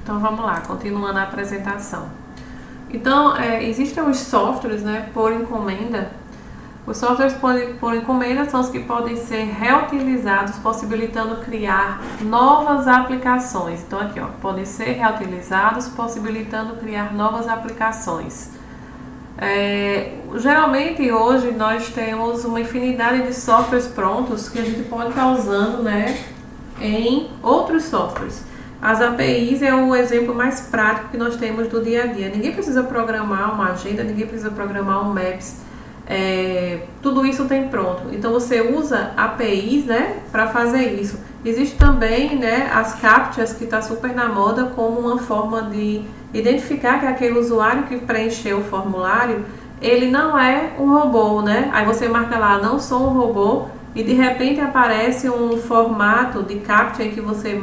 Então vamos lá, continuando a apresentação. Então, existem os softwares, né, por encomenda. Os softwares por encomenda são os que podem ser reutilizados, possibilitando criar novas aplicações. Então aqui, ó, podem ser reutilizados, possibilitando criar novas aplicações. Geralmente hoje nós temos uma infinidade de softwares prontos que a gente pode estar usando, né, em outros softwares. As APIs é o exemplo mais prático que nós temos do dia a dia. Ninguém precisa programar uma agenda, ninguém precisa programar um Maps. Tudo isso tem pronto. Então você usa APIs, né, para fazer isso. Existe também, né, as CAPTCHAs, que está super na moda, como uma forma de identificar que aquele usuário que preencheu o formulário, ele não é um robô, né? Aí você marca lá, não sou um robô, e de repente aparece um formato de CAPTCHA em que você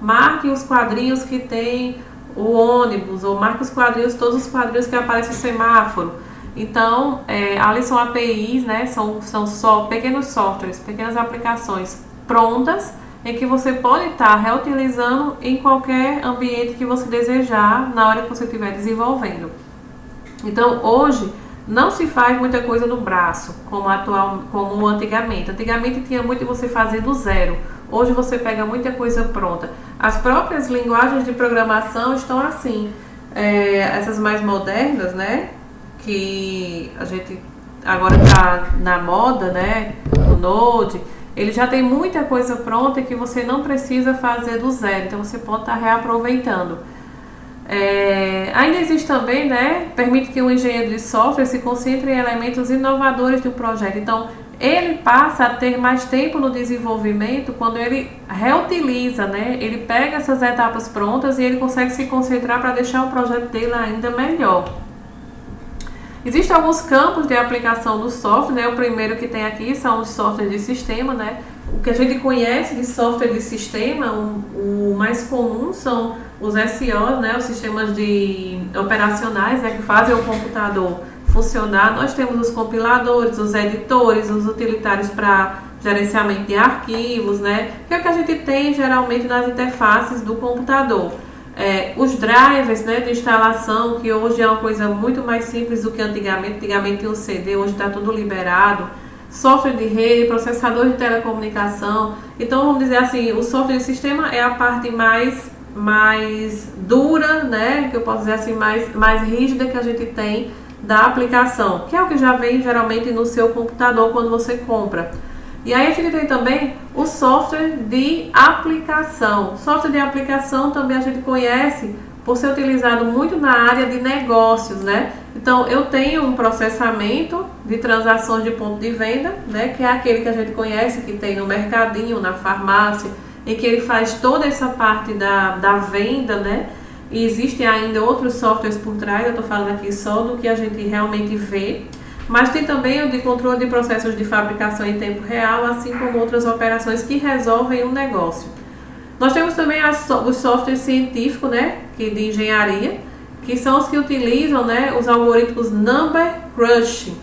marque os quadrinhos que tem o ônibus, ou marque os quadrinhos, todos os quadrinhos que aparece o semáforo. Então, ali são APIs, né? São só pequenos softwares, pequenas aplicações prontas em que você pode estar reutilizando em qualquer ambiente que você desejar na hora que você estiver desenvolvendo. Então, hoje não se faz muita coisa no braço, como antigamente. Antigamente tinha muito de você fazer do zero. Hoje você pega muita coisa pronta. As próprias linguagens de programação estão assim. Essas mais modernas, né? Que a gente agora está na moda, né? O Node, ele já tem muita coisa pronta que você não precisa fazer do zero, então você pode estar reaproveitando. Ainda existe também, né? Permite que o engenheiro de software se concentre em elementos inovadores do projeto. Então, ele passa a ter mais tempo no desenvolvimento quando ele reutiliza, né? Ele pega essas etapas prontas e ele consegue se concentrar para deixar o projeto dele ainda melhor. Existem alguns campos de aplicação do software, né? O primeiro que tem aqui são os softwares de sistema, né? O que a gente conhece de software de sistema, o mais comum são os SOs, né? Os sistemas operacionais, né? Que fazem o computador funcionar. Nós temos os compiladores, os editores, os utilitários para gerenciamento de arquivos, né? Que é o que a gente tem geralmente nas interfaces do computador. Os drivers, né, de instalação, que hoje é uma coisa muito mais simples do que antigamente. Antigamente tinha um CD, hoje está tudo liberado. Software de rede, processador de telecomunicação. Então, vamos dizer assim, o software de sistema é a parte mais dura, né, que eu posso dizer assim, mais rígida que a gente tem da aplicação, que é o que já vem geralmente no seu computador quando você compra. E aí a gente tem também o software de aplicação. Software de aplicação também a gente conhece por ser utilizado muito na área de negócios, né? Então eu tenho um processamento de transações de ponto de venda, né? Que é aquele que a gente conhece, que tem no mercadinho, na farmácia, em que ele faz toda essa parte da venda, né? E existem ainda outros softwares por trás, eu estou falando aqui só do que a gente realmente vê. Mas tem também o de controle de processos de fabricação em tempo real, assim como outras operações que resolvem um negócio. Nós temos também os softwares científicos, né, de engenharia, que são os que utilizam, né, os algoritmos Number Crunch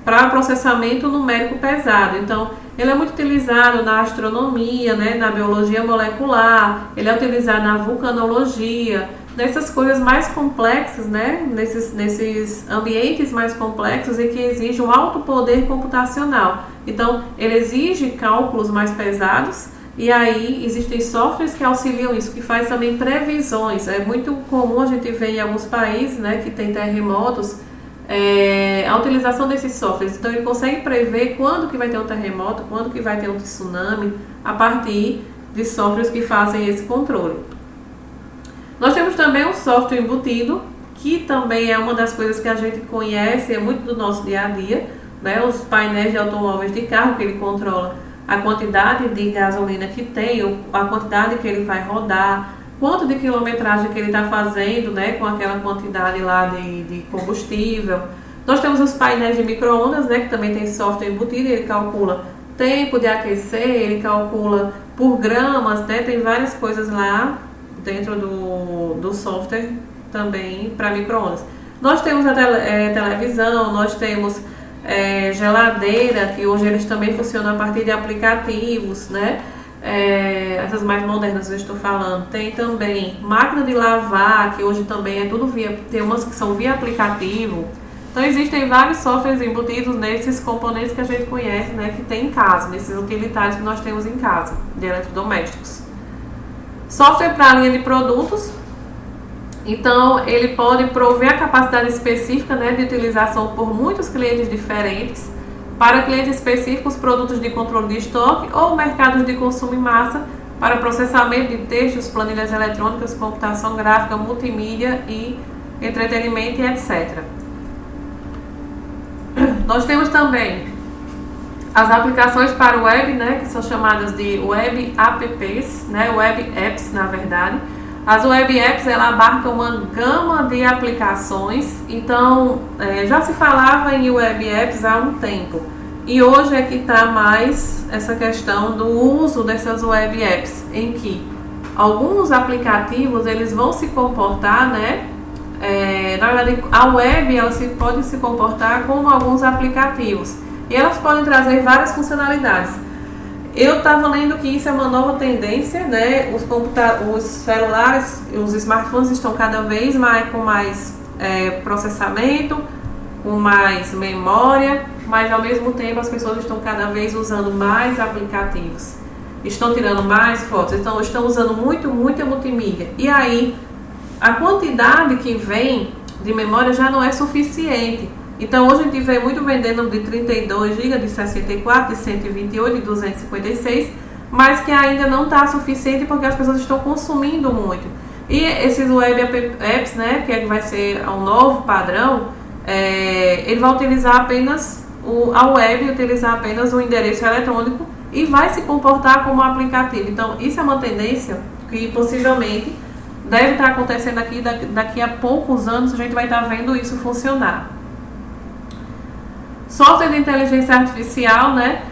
para processamento numérico pesado. Então, ele é muito utilizado na astronomia, né, na biologia molecular, ele é utilizado na vulcanologia, nessas coisas mais complexas, né? Nesses ambientes mais complexos e que exigem um alto poder computacional. Então, ele exige cálculos mais pesados e aí existem softwares que auxiliam isso, que faz também previsões. É muito comum a gente ver em alguns países, né, que tem terremotos, a utilização desses softwares. Então, ele consegue prever quando que vai ter um terremoto, quando que vai ter um tsunami, a partir de softwares que fazem esse controle. Nós temos também um software embutido, que também é uma das coisas que a gente conhece, é muito do nosso dia a dia, né? Os painéis de automóveis de carro, que ele controla a quantidade de gasolina que tem, a quantidade que ele vai rodar, quanto de quilometragem que ele está fazendo, né? Com aquela quantidade lá de combustível. Nós temos os painéis de micro-ondas, né? Que também tem software embutido, ele calcula tempo de aquecer, ele calcula por gramas, né? Tem várias coisas lá dentro do software também para micro-ondas. Nós temos a televisão, nós temos geladeira, que hoje eles também funcionam a partir de aplicativos, né? essas mais modernas eu estou falando. Tem também máquina de lavar, que hoje também é tudo tem umas que são via aplicativo. Então existem vários softwares embutidos nesses componentes que a gente conhece, né, que tem em casa, nesses utilitários que nós temos em casa, de eletrodomésticos. Software para a linha de produtos. Então ele pode prover a capacidade específica, né, de utilização por muitos clientes diferentes. Para clientes específicos, produtos de controle de estoque ou mercados de consumo em massa para processamento de textos, planilhas eletrônicas, computação gráfica, multimídia e entretenimento e etc. Nós temos também as aplicações para o web, né, que são chamadas de web apps, né, web apps na verdade. As web apps, ela abarcam uma gama de aplicações, então já se falava em web apps há um tempo. E hoje é que está mais essa questão do uso dessas web apps, em que alguns aplicativos eles vão se comportar, né? Na verdade, a web ela pode se comportar como alguns aplicativos e elas podem trazer várias funcionalidades. Eu estava lendo que isso é uma nova tendência, né? Os celulares, os smartphones estão cada vez mais com mais processamento, com mais memória, mas ao mesmo tempo as pessoas estão cada vez usando mais aplicativos, estão tirando mais fotos, então estão usando muita multimídia. E aí a quantidade que vem de memória já não é suficiente. Então hoje a gente vê muito vendendo de 32 GB, de 64, de 128, de 256, mas que ainda não está suficiente porque as pessoas estão consumindo muito. E esses web apps, né, que vai ser um novo padrão, ele vai utilizar apenas a web, utilizar apenas o endereço eletrônico e vai se comportar como um aplicativo. Então isso é uma tendência que possivelmente deve estar acontecendo aqui, daqui a poucos anos a gente vai estar vendo isso funcionar. Software de inteligência artificial, né?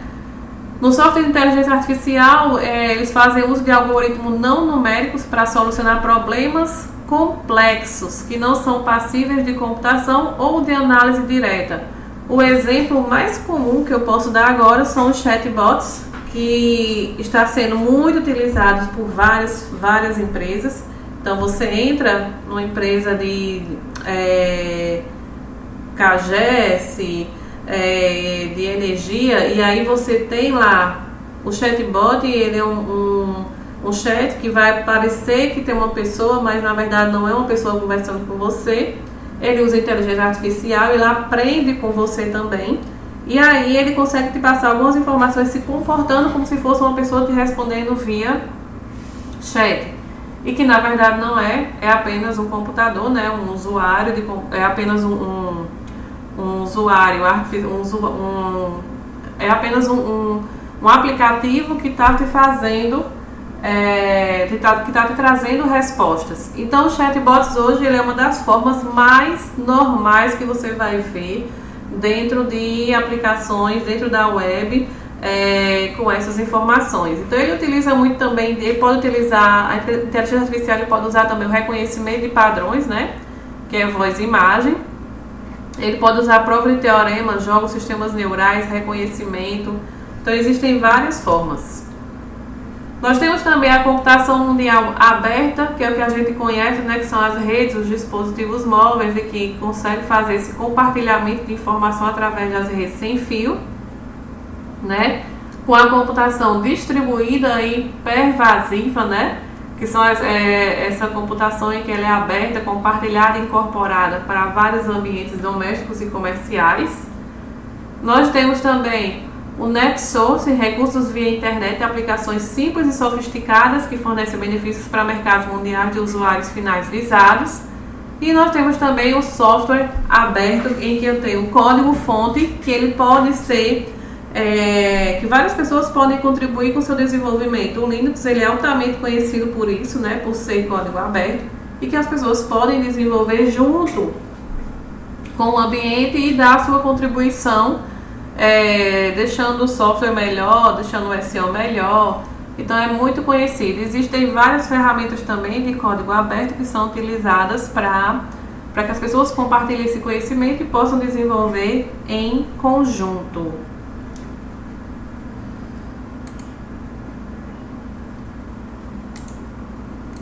No software de inteligência artificial, eles fazem uso de algoritmos não numéricos para solucionar problemas complexos que não são passíveis de computação ou de análise direta. O exemplo mais comum que eu posso dar agora são os chatbots, que está sendo muito utilizados por várias empresas. Então você entra numa empresa de CAGES, de energia, e aí você tem lá o chatbot, e ele é um chat que vai parecer que tem uma pessoa, mas na verdade não é uma pessoa conversando com você. Ele usa inteligência artificial, ele aprende com você também, e aí ele consegue te passar algumas informações se comportando como se fosse uma pessoa te respondendo via chat. E que na verdade não é apenas um computador, né? Um usuário, é apenas um usuário, é apenas um aplicativo que está te fazendo, que está te trazendo respostas. Então o chatbots hoje ele é uma das formas mais normais que você vai ver dentro de aplicações, dentro da web, com essas informações. Então ele utiliza muito também, ele pode utilizar, a inteligência artificial ele pode usar também o reconhecimento de padrões, né? Que é voz e imagem. Ele pode usar prova de teorema, jogos, sistemas neurais, reconhecimento. Então existem várias formas. Nós temos também a computação mundial aberta, que é o que a gente conhece, né, que são as redes, os dispositivos móveis, e que consegue fazer esse compartilhamento de informação através das redes sem fio, né, com a computação distribuída e pervasiva, né, que são essa computação em que ela é aberta, compartilhada e incorporada para vários ambientes domésticos e comerciais. Nós temos também o NetSource, recursos via internet, aplicações simples e sofisticadas que fornecem benefícios para mercados mundiais de usuários finais visados. E nós temos também o software aberto, em que eu tenho o código-fonte, que ele pode ser, que várias pessoas podem contribuir com o seu desenvolvimento. O Linux ele é altamente conhecido por isso, né, por ser código aberto, e que as pessoas podem desenvolver junto com o ambiente e dar a sua contribuição, deixando o software melhor, deixando o SEO melhor. Então é muito conhecido. Existem várias ferramentas também de código aberto que são utilizadas para que as pessoas compartilhem esse conhecimento e possam desenvolver em conjunto.